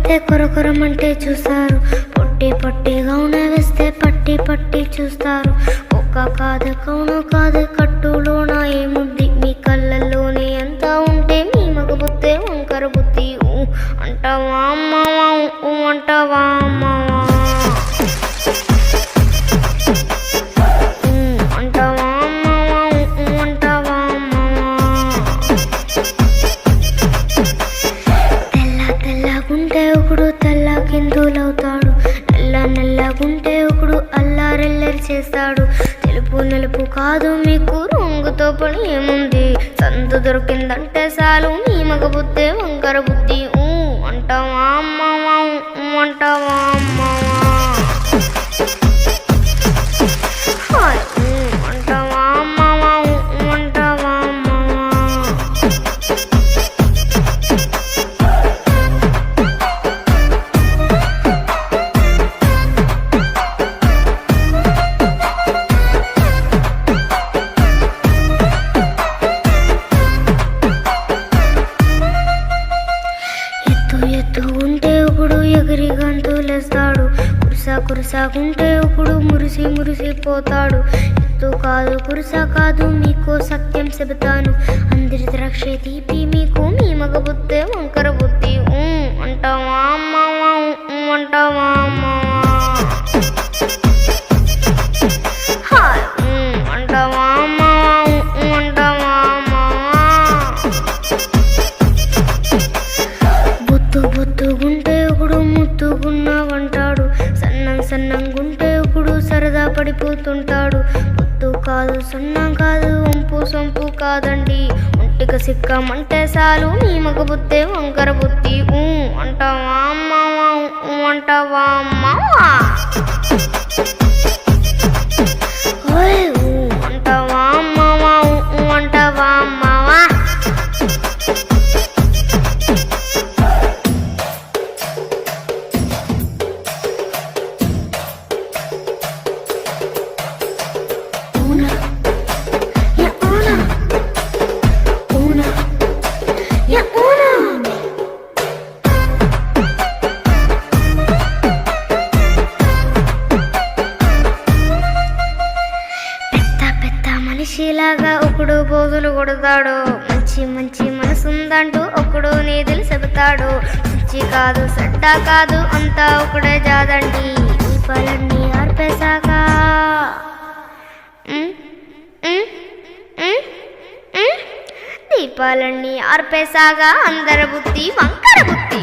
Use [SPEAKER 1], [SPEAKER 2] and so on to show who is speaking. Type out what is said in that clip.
[SPEAKER 1] వస్తే కొరకొరమంటే చూస్తారు, పొట్టి పొట్టిగా వేస్తే పట్టి పట్టి చూస్తారు. ఒక్క కాదు కౌను కాదు కట్టులోన ఏముంది, మీ కళ్ళల్లోనే ఎంత ఉంటే మీ మగ బుద్ధే వంకర బుద్ధి. అంటావా అమ్మావా అంటావా అమ్మావా అంటావా అమ్మావా అంటావా అమ్మావా. తెల్ల తెల్లగుంటే ఒకడు తెల్ల కిందులవుతాడు, నల్ల నల్లగుంటే ఒకడు అల్లారెల్లరి చేస్తాడు. తెలుపు నలుపు కాదు మీకు రంగుతో పని ఏముంది, సందు దొరికిందంటే చాలు మీ మగ బుద్ధే వంకర బుద్ధి. అంటావా అమ్మావా అంటావా అమ్మావా అంటావా అమ్మావా అంటావా అమ్మావా. ఎత్తు ఉంటే ఒకడు ఎగిరి గంతులేస్తాడు, కురుసాగుంటే ఒకడు మురిసి మురిసిపోతాడు. ఎత్తు కాదు కురుసా కాదు మీకు సత్యం చెబుతాను, అందరి ద్రాక్ష తీపి మీకు మీ మగ బుద్ధే వంకర బుద్ధి. అంటావా అమ్మావా అంటావా అమ్మావా అంటావా అమ్మావా అంటావా అమ్మావా. బొత్తుగుంటే ఒకడు ముద్దుగున్నావంటాడు, సన్నంగుంటే ఒకడు సరదా పడిపోతుంటాడు. బొత్తు కాదు సన్నం కాదు వంపు సొంపు కాదండి, ఒంటికి సిక్కమంటే చాలు మీ మగ బుద్ధే వంకర బుద్ధి. అంటావా అమ్మావా అంటావా అమ్మావా అంటావా అమ్మావా అంటావా అమ్మావా. మనిషిలాగా ఒకడు పోజులు కొడతాడు, మంచి మంచి మనసుందంటూ ఒకడు నీతులు చెబుతాడు. మంచి కాదు చెడ్డ కాదు అంతా ఒకడే జాదండి, దీపాలన్నీ ఆర్పేశాక దీపాలన్నీ ఆర్పేశాక అందరి బుద్ధి వంకర బుద్ధి.